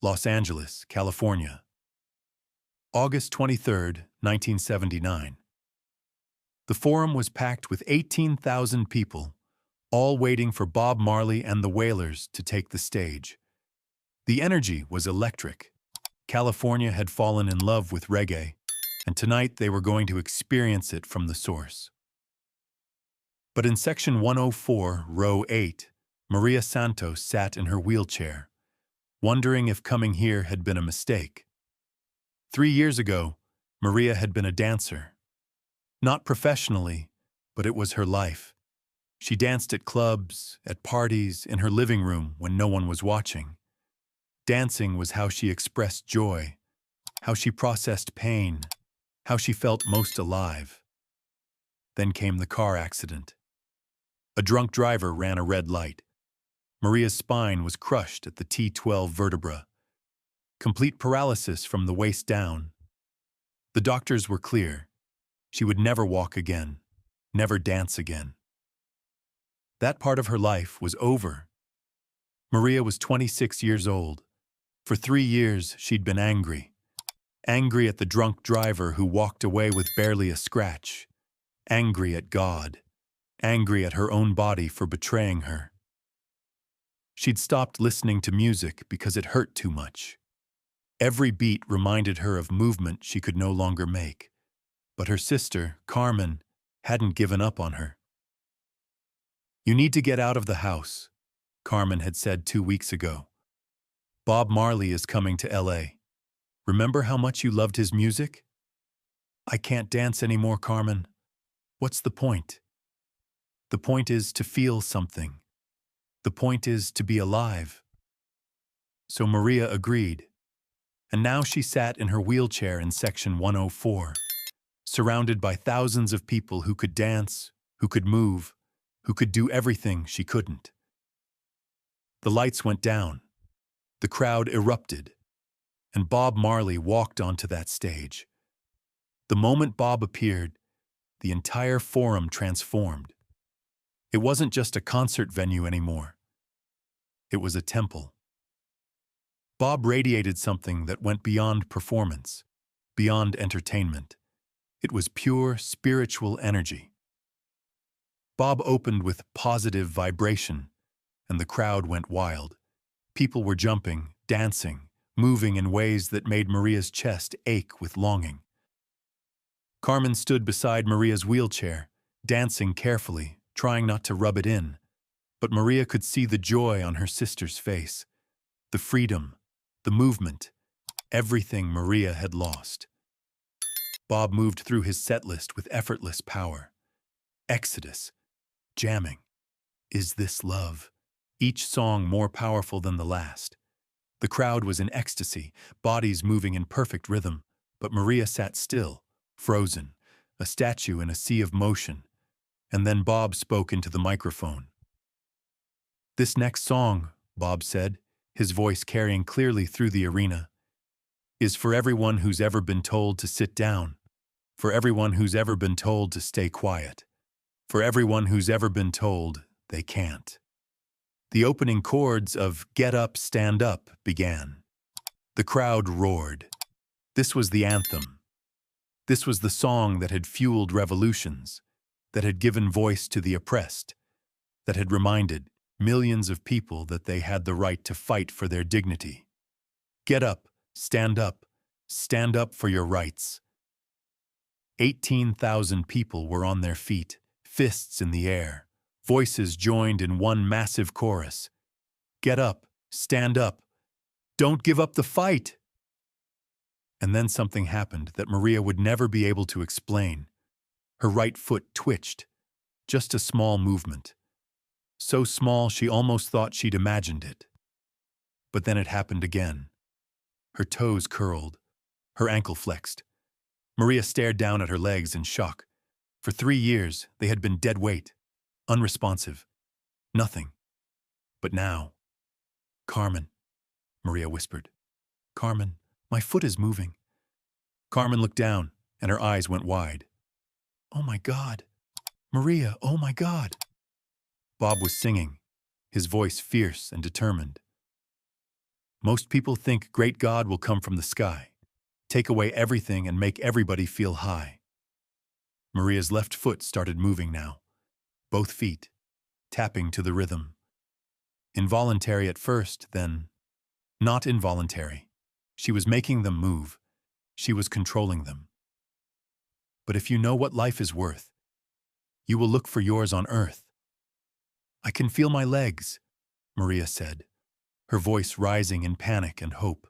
Los Angeles, California. August 23, 1979. The forum was packed with 18,000 people, all waiting for Bob Marley and the Wailers to take the stage. The energy was electric. California had fallen in love with reggae, and tonight they were going to experience it from the source. But in section 104, row 8, Maria Santos sat in her wheelchair, wondering if coming here had been a mistake. 3 years ago, Maria had been a dancer. Not professionally, but it was her life. She danced at clubs, at parties, in her living room when no one was watching. Dancing was how she expressed joy, how she processed pain, how she felt most alive. Then came the car accident. A drunk driver ran a red light. Maria's spine was crushed at the T12 vertebra. Complete paralysis from the waist down. The doctors were clear. She would never walk again, never dance again. That part of her life was over. Maria was 26 years old. For 3 years, she'd been angry. Angry at the drunk driver who walked away with barely a scratch. Angry at God. Angry at her own body for betraying her. She'd stopped listening to music because it hurt too much. Every beat reminded her of movement she could no longer make. But her sister, Carmen, hadn't given up on her. "You need to get out of the house," Carmen had said 2 weeks ago. "Bob Marley is coming to LA. Remember how much you loved his music?" "I can't dance anymore, Carmen. What's the point?" "The point is to feel something. The point is to be alive." So Maria agreed. And now she sat in her wheelchair in section 104, surrounded by thousands of people who could dance, who could move, who could do everything she couldn't. The lights went down. The crowd erupted. And Bob Marley walked onto that stage. The moment Bob appeared, the entire forum transformed. It wasn't just a concert venue anymore. It was a temple. Bob radiated something that went beyond performance, beyond entertainment. It was pure spiritual energy. Bob opened with positive vibration, and the crowd went wild. People were jumping, dancing, moving in ways that made Maria's chest ache with longing. Carmen stood beside Maria's wheelchair, dancing carefully, trying not to rub it in. But Maria could see the joy on her sister's face, the freedom, the movement, everything Maria had lost. Bob moved through his set list with effortless power. Exodus, jamming, Is This Love, each song more powerful than the last. The crowd was in ecstasy, bodies moving in perfect rhythm, but Maria sat still, frozen, a statue in a sea of motion. And then Bob spoke into the microphone. "This next song," Bob said, his voice carrying clearly through the arena, "is for everyone who's ever been told to sit down, for everyone who's ever been told to stay quiet, for everyone who's ever been told they can't." The opening chords of "Get Up, Stand Up" began. The crowd roared. This was the anthem. This was the song that had fueled revolutions, that had given voice to the oppressed, that had reminded millions of people that they had the right to fight for their dignity. Get up, stand up for your rights. 18,000 people were on their feet, fists in the air. Voices joined in one massive chorus. Get up, stand up. Don't give up the fight. And then something happened that Maria would never be able to explain. Her right foot twitched, just a small movement. So small she almost thought she'd imagined it. But then it happened again. Her toes curled, her ankle flexed. Maria stared down at her legs in shock. For 3 years, they had been dead weight, unresponsive, nothing. But now, "Carmen," Maria whispered. "Carmen, my foot is moving." Carmen looked down, and her eyes went wide. "Oh my God. Maria, oh my God." Bob was singing, his voice fierce and determined. Most people think great God will come from the sky, take away everything and make everybody feel high. Maria's left foot started moving now, both feet, tapping to the rhythm. Involuntary at first, then not involuntary. She was making them move. She was controlling them. But if you know what life is worth, you will look for yours on earth. I can feel my legs, Maria said, her voice rising in panic and hope.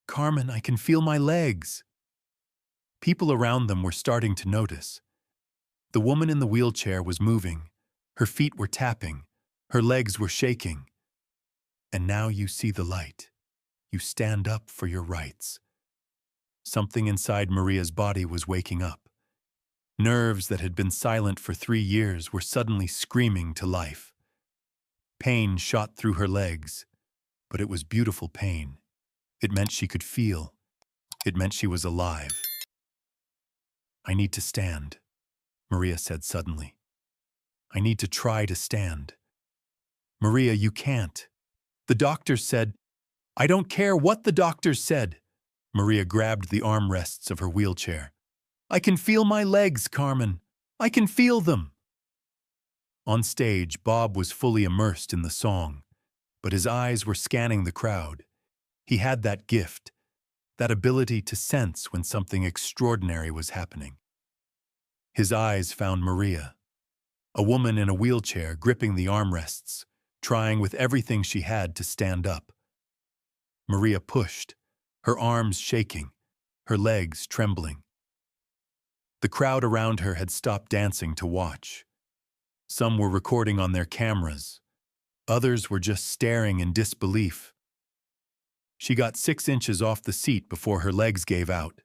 Carmen, I can feel my legs. People around them were starting to notice. The woman in the wheelchair was moving. Her feet were tapping. Her legs were shaking. And now you see the light. You stand up for your rights. Something inside Maria's body was waking up. Nerves that had been silent for 3 years were suddenly screaming to life. Pain shot through her legs, but it was beautiful pain. It meant she could feel. It meant she was alive. I need to stand, Maria said suddenly. I need to try to stand. Maria, you can't. The doctors said, I don't care what the doctors said. Maria grabbed the armrests of her wheelchair. I can feel my legs, Carmen. I can feel them. On stage, Bob was fully immersed in the song, but his eyes were scanning the crowd. He had that gift, that ability to sense when something extraordinary was happening. His eyes found Maria, a woman in a wheelchair gripping the armrests, trying with everything she had to stand up. Maria pushed, her arms shaking, her legs trembling. The crowd around her had stopped dancing to watch. Some were recording on their cameras. Others were just staring in disbelief. She got 6 inches off the seat before her legs gave out.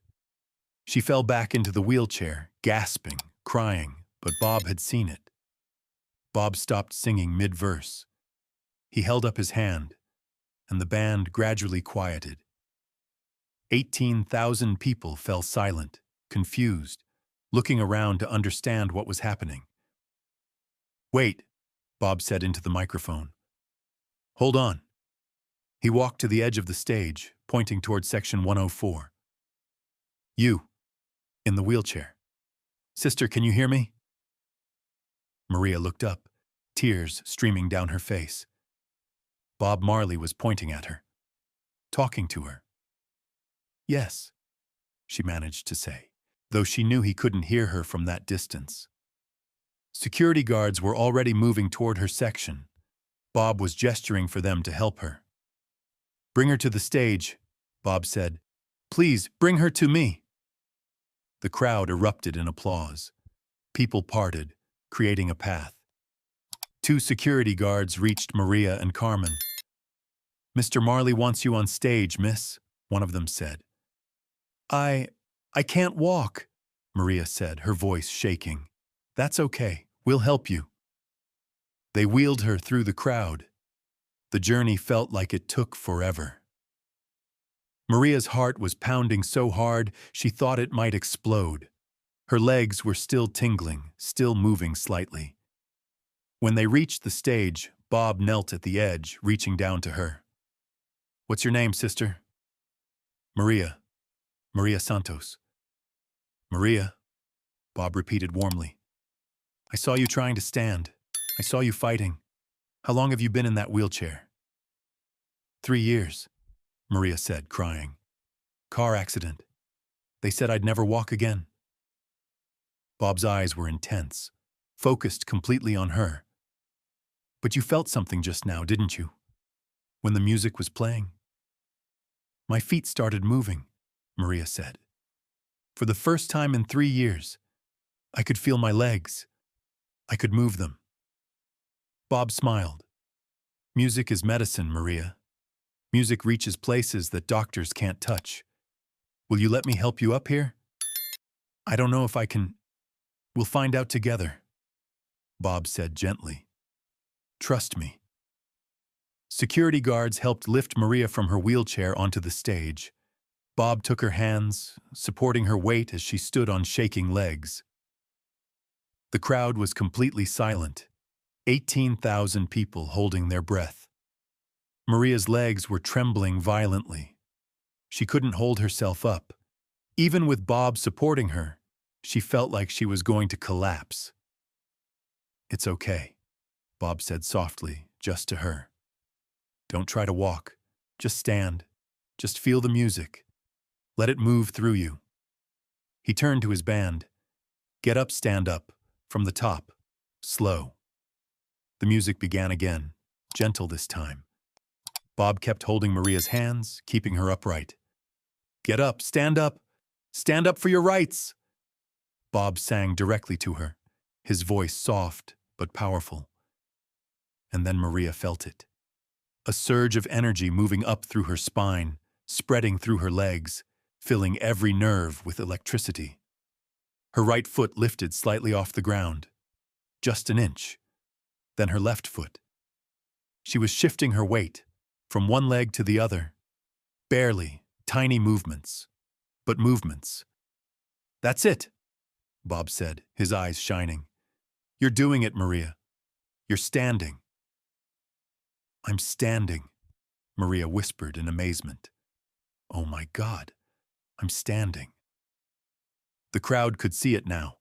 She fell back into the wheelchair, gasping, crying, but Bob had seen it. Bob stopped singing mid-verse. He held up his hand, and the band gradually quieted. 18,000 people fell silent, confused, looking around to understand what was happening. Wait, Bob said into the microphone. Hold on. He walked to the edge of the stage, pointing toward section 104. You, in the wheelchair. Sister, can you hear me? Maria looked up, tears streaming down her face. Bob Marley was pointing at her, talking to her. Yes, she managed to say, though she knew he couldn't hear her from that distance. Security guards were already moving toward her section. Bob was gesturing for them to help her. Bring her to the stage, Bob said. Please, bring her to me. The crowd erupted in applause. People parted, creating a path. 2 security guards reached Maria and Carmen. Mr. Marley wants you on stage, miss, one of them said. I can't walk, Maria said, her voice shaking. That's okay, we'll help you. They wheeled her through the crowd. The journey felt like it took forever. Maria's heart was pounding so hard she thought it might explode. Her legs were still tingling, still moving slightly. When they reached the stage, Bob knelt at the edge, reaching down to her. What's your name, sister? Maria. Maria Santos. Maria, Bob repeated warmly. I saw you trying to stand. I saw you fighting. How long have you been in that wheelchair? 3 years, Maria said, crying. Car accident. They said I'd never walk again. Bob's eyes were intense, focused completely on her. But you felt something just now, didn't you? When the music was playing? My feet started moving, Maria said. For the first time in 3 years, I could feel my legs. I could move them. Bob smiled. Music is medicine, Maria. Music reaches places that doctors can't touch. Will you let me help you up here? I don't know if I can. We'll find out together, Bob said gently. Trust me. Security guards helped lift Maria from her wheelchair onto the stage. Bob took her hands, supporting her weight as she stood on shaking legs. The crowd was completely silent, 18,000 people holding their breath. Maria's legs were trembling violently. She couldn't hold herself up. Even with Bob supporting her, she felt like she was going to collapse. "It's okay," Bob said softly, just to her. "Don't try to walk. Just stand. Just feel the music. Let it move through you." He turned to his band. "Get up, stand up. From the top. Slow." The music began again, gentle this time. Bob kept holding Maria's hands, keeping her upright. "Get up, stand up. Stand up for your rights." Bob sang directly to her, his voice soft but powerful. And then Maria felt it. A surge of energy moving up through her spine, spreading through her legs, filling every nerve with electricity. Her right foot lifted slightly off the ground, just an inch, then her left foot. She was shifting her weight from one leg to the other, barely, tiny movements, but movements. "That's it," Bob said, his eyes shining. "You're doing it, Maria. You're standing." "I'm standing," Maria whispered in amazement. "Oh my God, I'm standing." The crowd could see it now.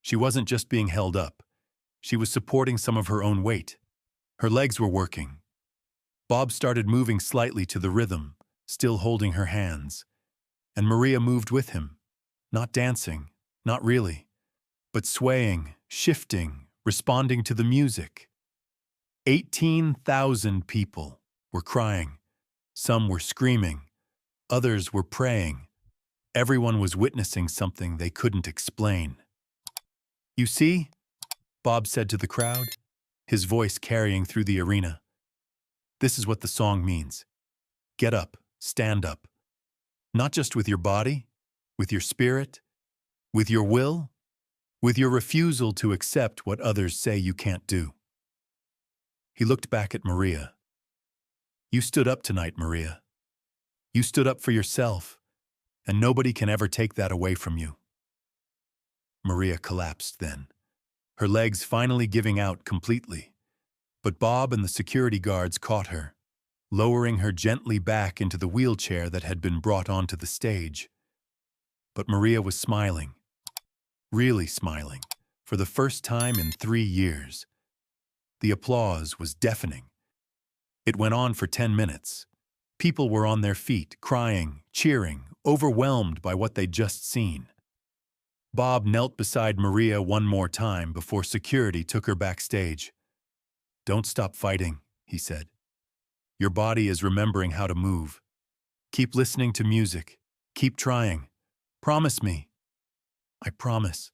She wasn't just being held up. She was supporting some of her own weight. Her legs were working. Bob started moving slightly to the rhythm, still holding her hands. And Maria moved with him, not dancing, not really, but swaying, shifting, responding to the music. 18,000 people were crying. Some were screaming. Others were praying. Everyone was witnessing something they couldn't explain. "You see?" Bob said to the crowd, his voice carrying through the arena. "This is what the song means. Get up, stand up. Not just with your body, with your spirit, with your will, with your refusal to accept what others say you can't do." He looked back at Maria. "You stood up tonight, Maria. You stood up for yourself, and nobody can ever take that away from you." Maria collapsed then, her legs finally giving out completely. But Bob and the security guards caught her, lowering her gently back into the wheelchair that had been brought onto the stage. But Maria was smiling, really smiling, for the first time in 3 years. The applause was deafening. It went on for 10 minutes. People were on their feet, crying, cheering, overwhelmed by what they'd just seen. Bob knelt beside Maria one more time before security took her backstage. "Don't stop fighting," he said. "Your body is remembering how to move. Keep listening to music. Keep trying. Promise me." "I promise,"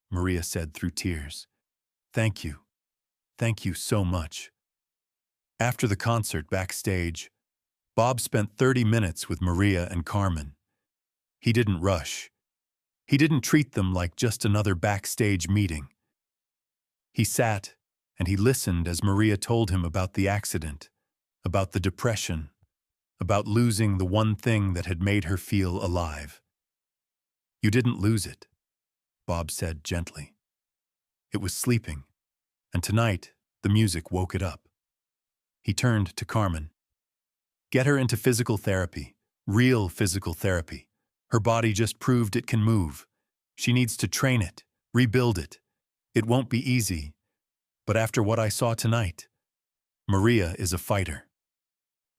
Maria said through tears. "Thank you. Thank you so much." After the concert backstage, Bob spent 30 minutes with Maria and Carmen. He didn't rush. He didn't treat them like just another backstage meeting. He sat and he listened as Maria told him about the accident, about the depression, about losing the one thing that had made her feel alive. "You didn't lose it," Bob said gently. "It was sleeping, and tonight the music woke it up." He turned to Carmen. "Get her into physical therapy, real physical therapy. Her body just proved it can move. She needs to train it, rebuild it. It won't be easy, but after what I saw tonight, Maria is a fighter."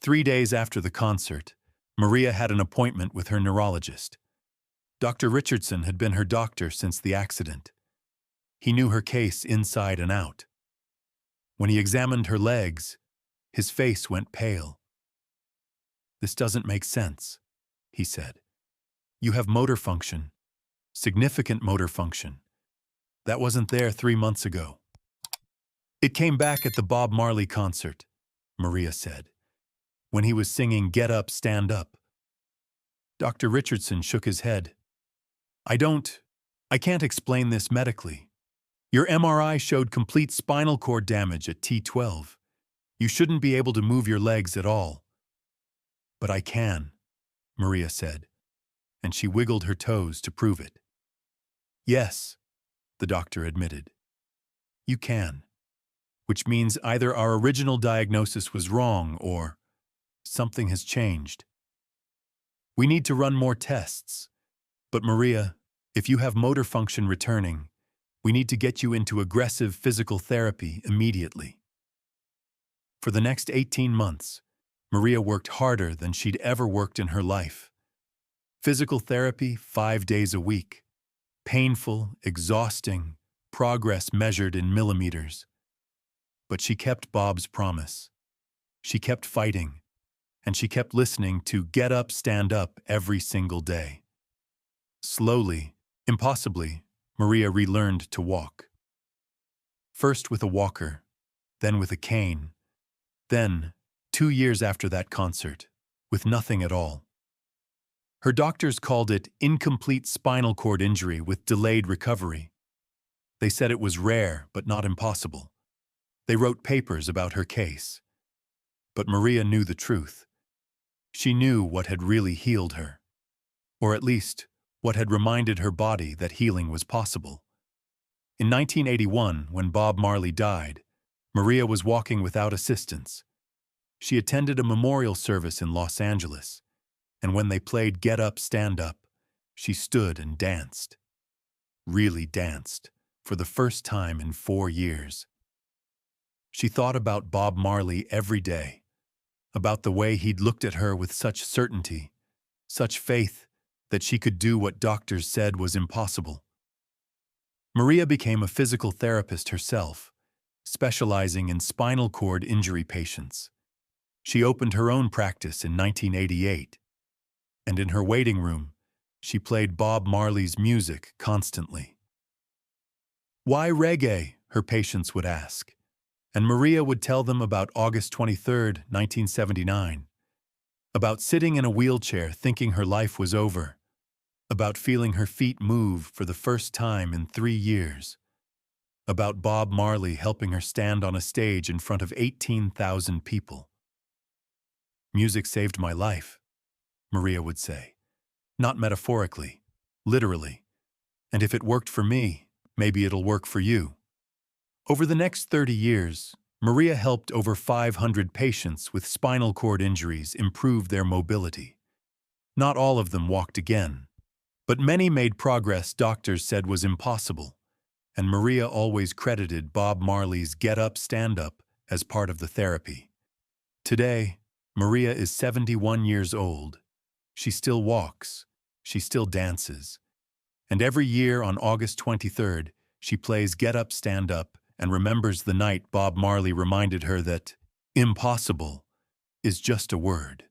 3 days after the concert, Maria had an appointment with her neurologist. Dr. Richardson had been her doctor since the accident. He knew her case inside and out. When he examined her legs, his face went pale. "This doesn't make sense," he said. "You have motor function, significant motor function. That wasn't there 3 months ago." "It came back at the Bob Marley concert," Maria said, "when he was singing 'Get Up, Stand Up.'" Dr. Richardson shook his head. I can't explain this medically. Your MRI showed complete spinal cord damage at T12. You shouldn't be able to move your legs at all." "But I can," Maria said, and she wiggled her toes to prove it. "Yes," the doctor admitted. "You can. Which means either our original diagnosis was wrong or something has changed. We need to run more tests. But Maria, if you have motor function returning, we need to get you into aggressive physical therapy immediately. For the next 18 months, Maria worked harder than she'd ever worked in her life. Physical therapy 5 days a week. Painful, exhausting, progress measured in millimeters. But she kept Bob's promise. She kept fighting, and she kept listening to Get Up, Stand Up every single day. Slowly, impossibly, Maria relearned to walk. First with a walker, then with a cane, then, 2 years after that concert, with nothing at all. Her doctors called it incomplete spinal cord injury with delayed recovery. They said it was rare but not impossible. They wrote papers about her case. But Maria knew the truth. She knew what had really healed her, or at least what had reminded her body that healing was possible. In 1981, when Bob Marley died, Maria was walking without assistance. She attended a memorial service in Los Angeles, and when they played Get Up, Stand Up, she stood and danced. Really danced, for the first time in 4 years. She thought about Bob Marley every day, about the way he'd looked at her with such certainty, such faith that she could do what doctors said was impossible. Maria became a physical therapist herself, specializing in spinal cord injury patients. She opened her own practice in 1988, and in her waiting room, she played Bob Marley's music constantly. Why reggae? Her patients would ask, and Maria would tell them about August 23, 1979, about sitting in a wheelchair thinking her life was over, about feeling her feet move for the first time in 3 years, about Bob Marley helping her stand on a stage in front of 18,000 people. Music saved my life, Maria would say. Not metaphorically, literally. And if it worked for me, maybe it'll work for you. Over the next 30 years, Maria helped over 500 patients with spinal cord injuries improve their mobility. Not all of them walked again, but many made progress doctors said was impossible, and Maria always credited Bob Marley's Get Up, Stand Up as part of the therapy. Today, Maria is 71 years old. She still walks, she still dances, and every year on August 23rd, she plays Get Up, Stand Up and remembers the night Bob Marley reminded her that impossible is just a word.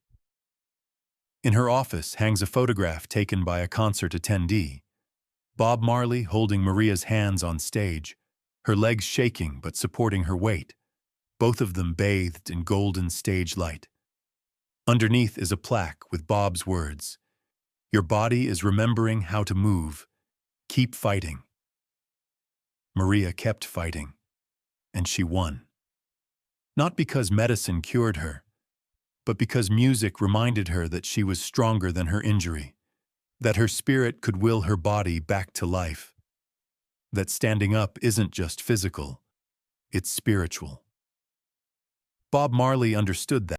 In her office hangs a photograph taken by a concert attendee. Bob Marley holding Maria's hands on stage, her legs shaking but supporting her weight, both of them bathed in golden stage light. Underneath is a plaque with Bob's words, "Your body is remembering how to move. Keep fighting." Maria kept fighting, and she won. Not because medicine cured her, but because music reminded her that she was stronger than her injury, that her spirit could will her body back to life, that standing up isn't just physical, it's spiritual. Bob Marley understood that.